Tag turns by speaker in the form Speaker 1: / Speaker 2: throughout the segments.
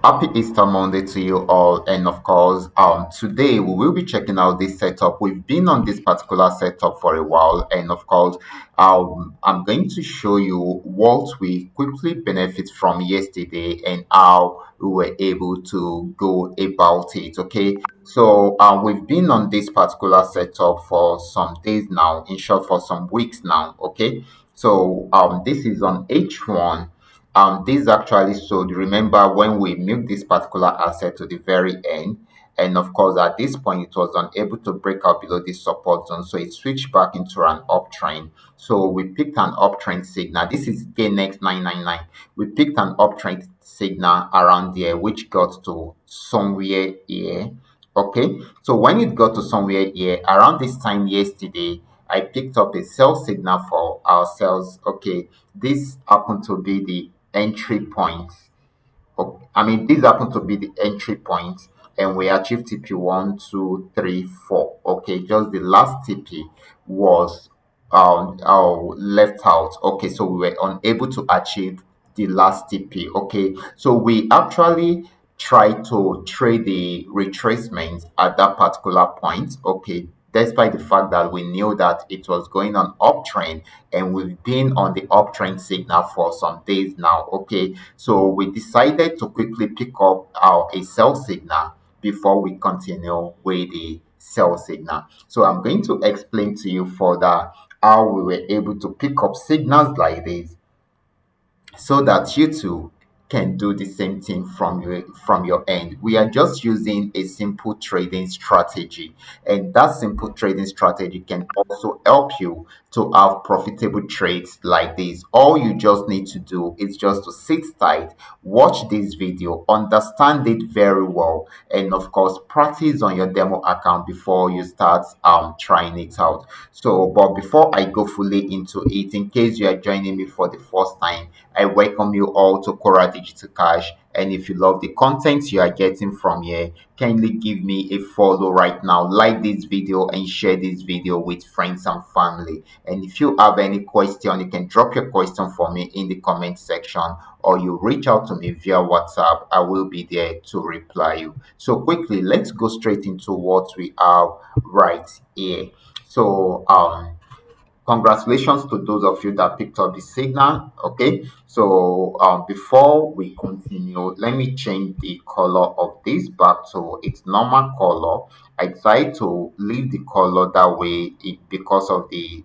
Speaker 1: Happy Easter Monday to you all. And of course, today we will be checking out this setup. We've been on this particular setup for a while. And of course, I'm going to show you what we quickly benefit from yesterday and how we were able to go about it. Okay. So we've been on this particular setup for some days now, in short, for some weeks now. Okay. So this is on H1. This actually sold. Remember when we milked this particular asset to the very end, and of course at this point it was unable to break out below this support zone, so it switched back into an uptrend. So we picked an uptrend signal. This is GainX 999. We picked an uptrend signal around there, which got to somewhere here. Okay, so when it got to somewhere here around this time yesterday, I picked up a sell signal for ourselves. Okay, this happened to be the entry point. This happened to be the entry point, and we achieved TP 1, 2, 3, 4. Okay, just the last TP was left out. Okay, so we were unable to achieve the last TP. Okay, so we actually tried to trade the retracement at that particular point. Okay, despite the fact that we knew that it was going on uptrend, and we've been on the uptrend signal for some days now. Okay, so we decided to quickly pick up a sell signal before we continue with the sell signal. So I'm going to explain to you further how we were able to pick up signals like this, so that you too can do the same thing from your end. We are just using a simple trading strategy, and that simple trading strategy can also help you to have profitable trades like this. All you just need to do is just to sit tight, watch this video, understand it very well, and of course practice on your demo account before you start trying it out. So but before I go fully into it, in case you are joining me for the first time, I welcome you all to Qora Digital Cash. And if you love the content you are getting from here, kindly give me a follow right now, like this video, and share this video with friends and family. And if you have any question, you can drop your question for me in the comment section, or you reach out to me via WhatsApp. I will be there to reply you. So quickly, let's go straight into what we have right here. So congratulations to those of you that picked up the signal. Okay, so before we continue, let me change the color of this back to its normal color. I decided to leave the color that way because of the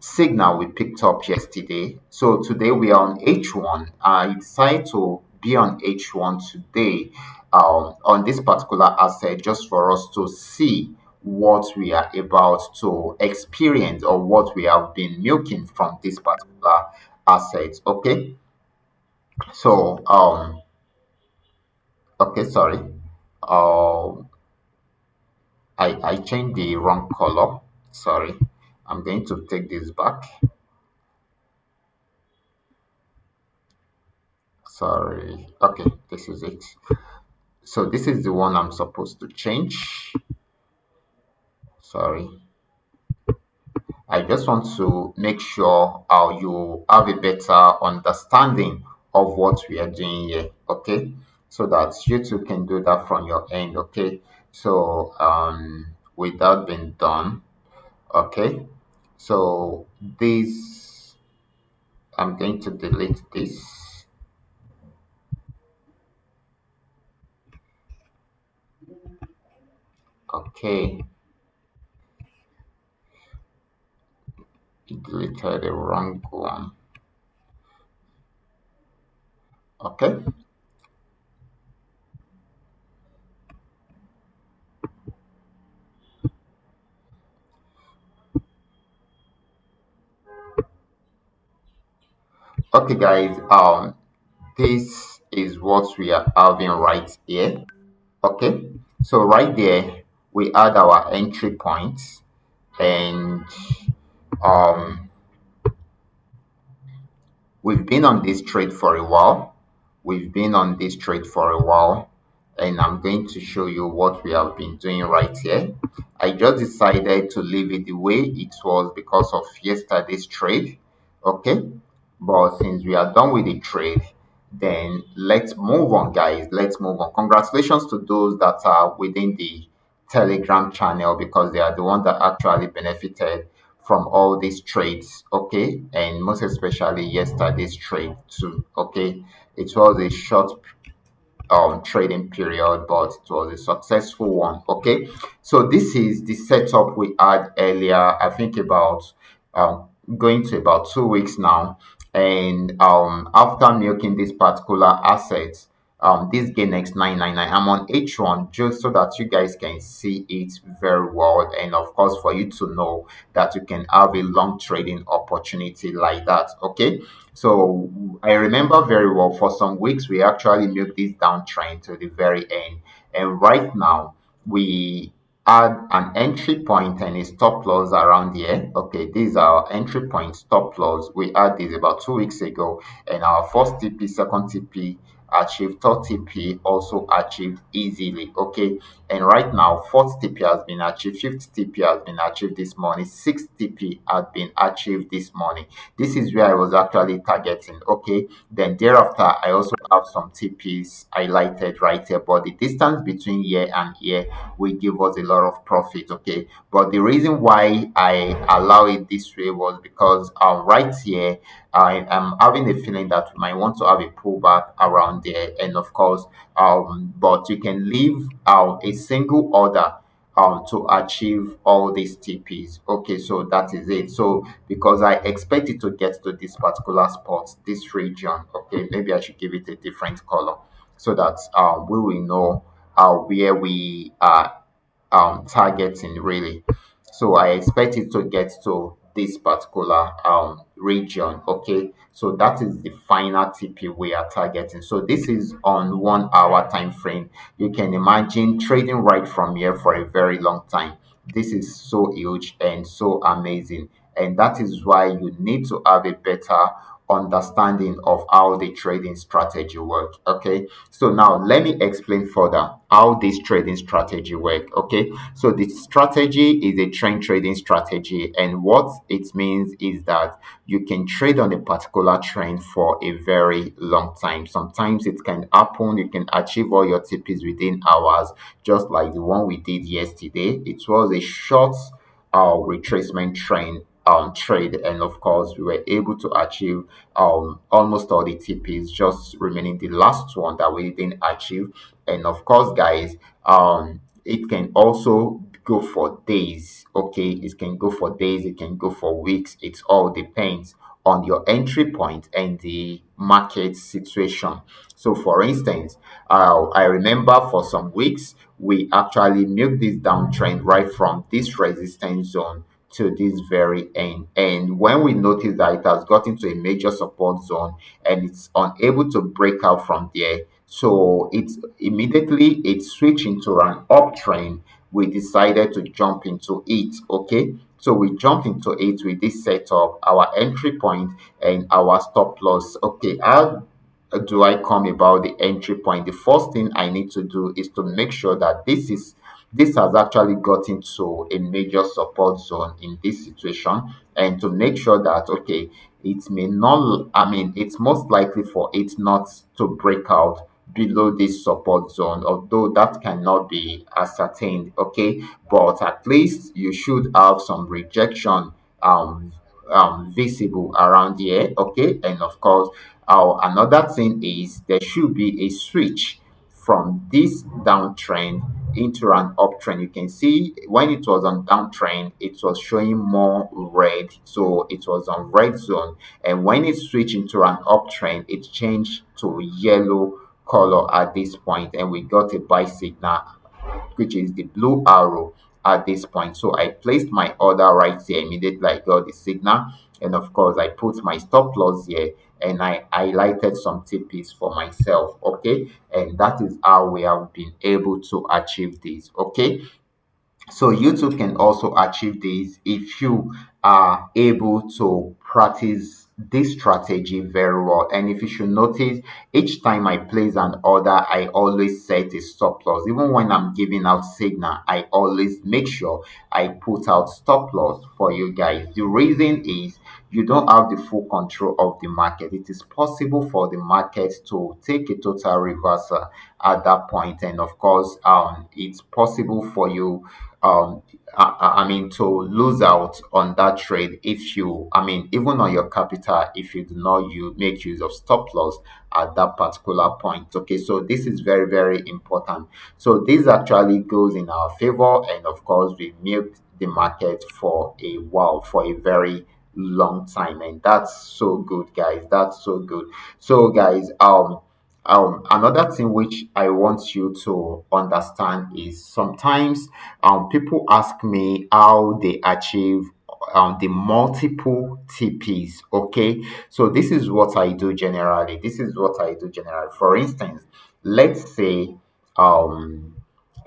Speaker 1: signal we picked up yesterday. So today we are on H1. I decided to be on H1 today on this particular asset, just for us to see what we are about to experience, or what we have been milking from this particular asset. Okay, so okay, sorry, I changed the wrong color. Sorry, I'm going to take this back. Sorry. Okay, this is it. So this is the one I'm supposed to change. Sorry. I just want to make sure you have a better understanding of what we are doing here. Okay, so that you too can do that from your end. Okay, so with that being done, okay, so this, I'm going to delete this. Okay, deleted the wrong one. Okay, okay, guys. This is what we are having right here. Okay, so right there we add our entry points, and um we've been on this trade for a while. We've been on this trade for a while, and I'm going to show you what we have been doing right here. I just decided to leave it the way it was because of yesterday's trade. Okay, but since we are done with the trade, Then let's move on, guys. Let's move on. Congratulations to those that are within the Telegram channel, because they are the one that actually benefited from all these trades. Okay, and most especially yesterday's trade too. Okay, it was a short trading period, but it was a successful one. Okay, so this is the setup we had earlier. I think about um, going to about 2 weeks now, and after milking this particular asset, this Ganex 999, I'm on H1 just so that you guys can see it very well, and of course for you to know that you can have a long trading opportunity like that. Okay, so I remember very well, for some weeks we actually milked this downtrend to the very end, and right now we add an entry point and a stop loss around here. Okay, these are our entry point, stop loss. We had this about 2 weeks ago, and our first TP, second TP achieved, third TP also achieved easily. Okay, and right now fourth TP has been achieved, fifth TP has been achieved this morning, sixth TP has been achieved this morning. This is where I was actually targeting. Okay, then thereafter I also have some TPs highlighted right here, but the distance between here and here will give us a lot of profit. Okay, but the reason why I allow it this way was because right here I am having a feeling that we might want to have a pullback around there, and of course but you can leave a single order to achieve all these TPs. Okay, so that is it. So because I expect it to get to this particular spot, this region, okay, maybe I should give it a different color so that we will know where we are targeting really. So I expect it to get to this particular region. Okay, so that is the final TP we are targeting. So this is on 1 hour time frame. You can imagine trading right from here for a very long time. This is so huge and so amazing, and that is why you need to have a better understanding of how the trading strategy work. Okay, so now let me explain further how this trading strategy work. Okay, so the strategy is a trend trading strategy, and what it means is that you can trade on a particular trend for a very long time. Sometimes it can happen, you can achieve all your TPs within hours, just like the one we did yesterday. It was a short retracement trade, and of course we were able to achieve almost all the TPs, just remaining the last one that we didn't achieve. And of course, guys, it can also go for days. Okay, it can go for days, it can go for weeks. It all depends on your entry point and the market situation. So for instance, I remember for some weeks we actually milked this downtrend right from this resistance zone to this very end. And when we notice that it has got into a major support zone and it's unable to break out from there, so it switched into an uptrend. We decided to jump into it. Okay, so we jumped into it with this setup, our entry point and our stop loss. Okay, how do I come about the entry point? The first thing I need to do is to make sure that this has actually gotten to a major support zone in this situation, and to make sure that okay, it may not, I mean, it's most likely for it not to break out below this support zone, although that cannot be ascertained. Okay, but at least you should have some rejection um visible around here. Okay, and of course another thing is there should be a switch from this downtrend into an uptrend. You can see when it was on downtrend, it was showing more red, so it was on red zone. And when it switched into an uptrend, it changed to yellow color at this point, and we got a buy signal, which is the blue arrow at this point. So I placed my order right here immediately I got the signal, and of course I put my stop loss here, and I highlighted some TPs for myself. Okay, and that is how we have been able to achieve this. Okay, so you too can also achieve this if you are able to practice this strategy very well. And if you should notice, each time I place an order, I always set a stop loss. Even when I'm giving out signal, I always make sure I put out stop loss for you guys. The reason is you don't have the full control of the market. It is possible for the market to take a total reversal at that point, and of course, it's possible for you um to lose out on that trade if you, even on your capital, if you do not make use of stop loss at that particular point. Okay, so this is very, very important. So this actually goes in our favor, and of course, we milked the market for a while, for a very long time, and that's so good, guys. That's so good. So, guys, another thing which I want you to understand is sometimes people ask me how they achieve the multiple TPs. Okay, so this is what I do generally. This is what I do generally. For instance, let's say um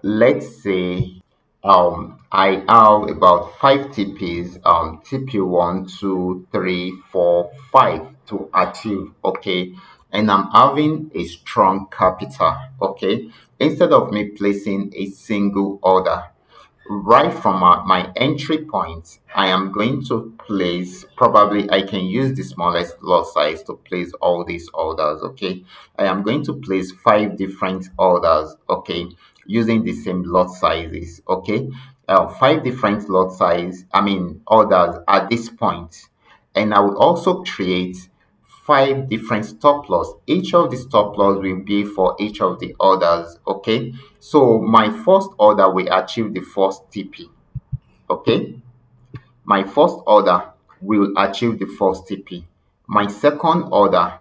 Speaker 1: let's say I have about 5 TPs, TP 1, 2, 3, 4, 5 to achieve. Okay, and I'm having a strong capital. Okay, instead of me placing a single order right from my entry point, I am going to place, probably I can use the smallest lot size to place all these orders. Okay, I am going to place 5 different orders. Okay, using the same lot sizes. Okay, 5 different lot size, orders at this point, and I will also create 5 different stop loss. Each of the stop loss will be for each of the orders. Okay, so my first order will achieve the first TP. Okay, my first order will achieve the first TP. My second order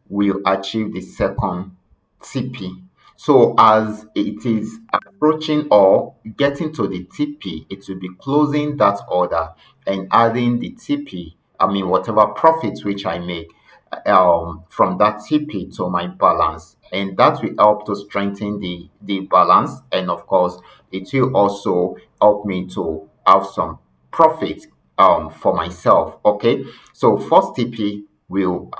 Speaker 1: will achieve the second TP. So as it is approaching or getting to the TP, it will be closing that order and adding the TP, whatever profits which I make from that TP to my balance. And that will help to strengthen the balance. And of course, it will also help me to have some profit for myself. Okay, so first TP will,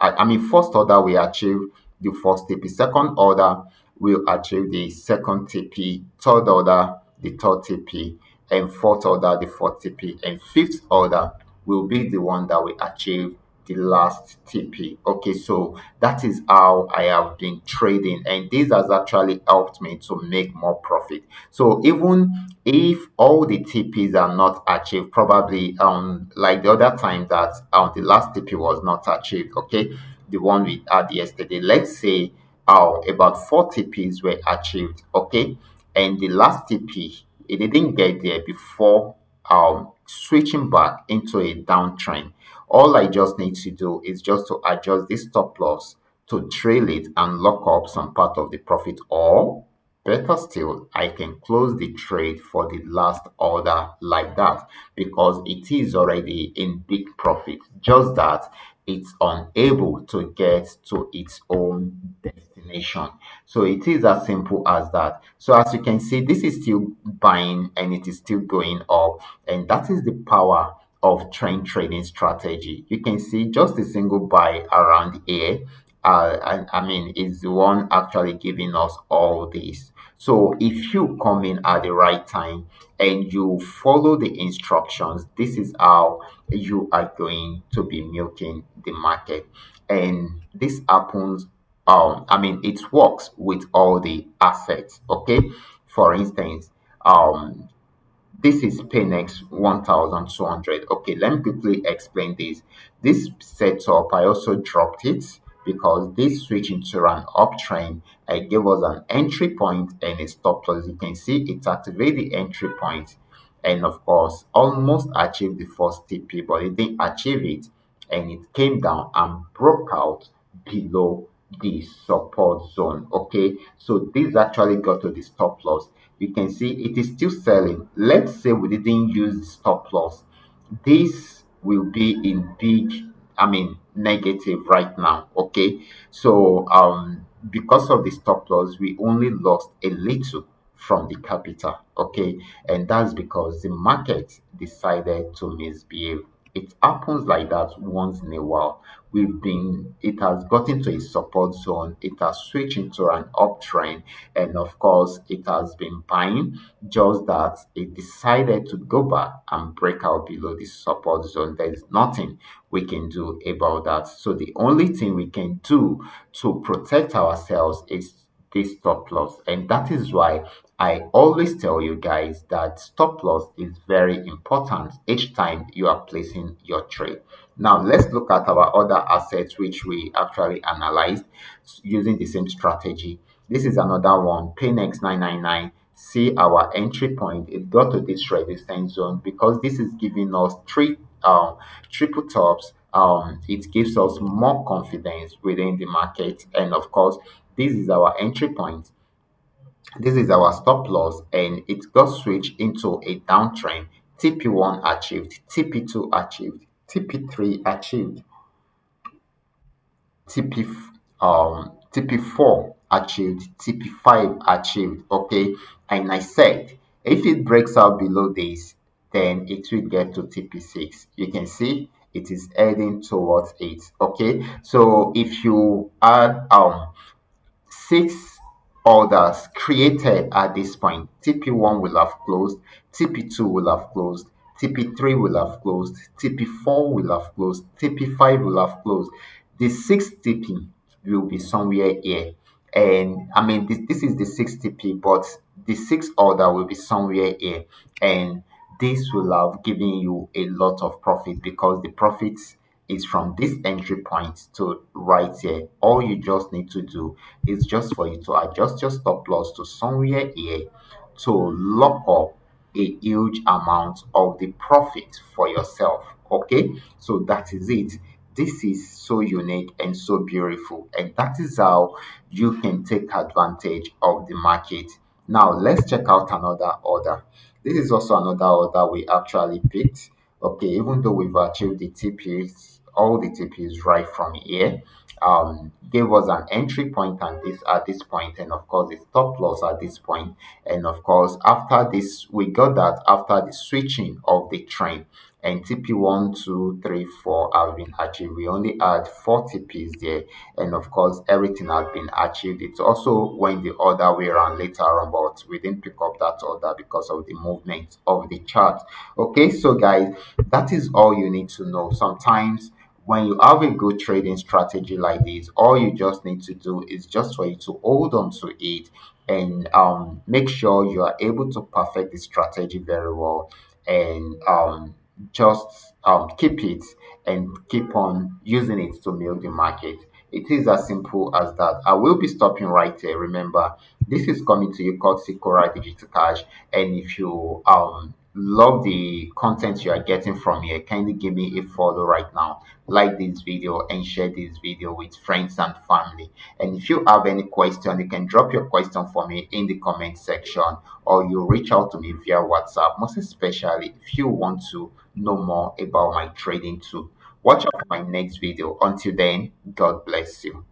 Speaker 1: first order will achieve the first TP, second order will achieve the second TP, third order the third TP, and fourth order the fourth TP, and fifth order will be the one that will achieve the last TP. Okay, so that is how I have been trading, and this has actually helped me to make more profit. So even if all the TPs are not achieved, probably like the other time that the last TP was not achieved. Okay, the one we had yesterday. Let's say about 4 TPs were achieved. Okay, and the last TP, it didn't get there before switching back into a downtrend. All I just need to do is just to adjust this stop loss to trail it and lock up some part of the profit, or better still, I can close the trade for the last order like that, because it is already in big profit, just that it's unable to get to its own destination. So it is as simple as that. So as you can see, this is still buying and it is still going up, and that is the power of trend trading strategy. You can see just a single buy around here, is the one actually giving us all this. So if you come in at the right time and you follow the instructions, this is how you are going to be milking the market. And this happens, it works with all the assets. Okay, for instance, this is Paynex 1200. Okay, let me quickly explain this. This setup, I also dropped it because this switch into an uptrend, it gave us an entry point and a stop loss. You can see it activated the entry point and of course almost achieved the first TP, but it didn't achieve it, and it came down and broke out below the support zone. Okay, so this actually got to the stop loss. You can see it is still selling. Let's say we didn't use stop loss, this will be in big, negative right now. Okay, so because of the stop loss, we only lost a little from the capital. Okay, and that's because the market decided to misbehave It happens like that once in a while. It has gotten to a support zone, it has switched into an uptrend, and of course, it has been buying, just that it decided to go back and break out below the support zone. There's nothing we can do about that. So, the only thing we can do to protect ourselves is this stop loss, and that is why I always tell you guys that stop loss is very important each time you are placing your trade. Now, let's look at our other assets which we actually analyzed using the same strategy. This is another one, Paynex 999. See our entry point, it got to this resistance zone because this is giving us three triple tops. It gives us more confidence within the market, and of course, this is our entry point, this is our stop loss, and it got switched into a downtrend. TP1 achieved, TP2 achieved, TP3 achieved, TP4 achieved, TP5 achieved. Okay, and I said if it breaks out below this, then it will get to TP6. You can see it is heading towards it. Okay, so if you add six orders created at this point. TP1 will have closed, TP2 will have closed, TP3 will have closed, TP4 will have closed, TP5 will have closed. The sixth TP will be somewhere here. And I mean, this is the sixth TP, but the sixth order will be somewhere here. And this will have given you a lot of profit because the profits is from this entry point to right here. All you just need to do is just for you to adjust your stop loss to somewhere here to lock up a huge amount of the profit for yourself. Okay, so that is it. This is so unique and so beautiful, and that is how you can take advantage of the market. Now, let's check out another order. This is also another order we actually picked. Okay, even though we've achieved the TPs, all the TPs right from here, gave us an entry point and this at this point, and of course the stop loss at this point, and of course after this we got that after the switching of the trend, and TP 1, 2, 3, 4 have been achieved. We only had 4 TPs there, and of course everything has been achieved. It also went the other way around later on, but we didn't pick up that order because of the movement of the chart. Okay, so guys, that is all you need to know. Sometimes when you have a good trading strategy like this, all you just need to do is just for you to hold on to it and make sure you are able to perfect the strategy very well, and just keep it and keep on using it to milk the market. It is as simple as that. I will be stopping right here. Remember, this is coming to you courtesy Qora Digital Cash, and if you love the content you are getting from here, kindly give me a follow right now, like this video and share this video with friends and family. And if you have any question, you can drop your question for me in the comment section, or you reach out to me via WhatsApp, most especially if you want to know more about my trading too. Watch out for my next video. Until then, God bless you.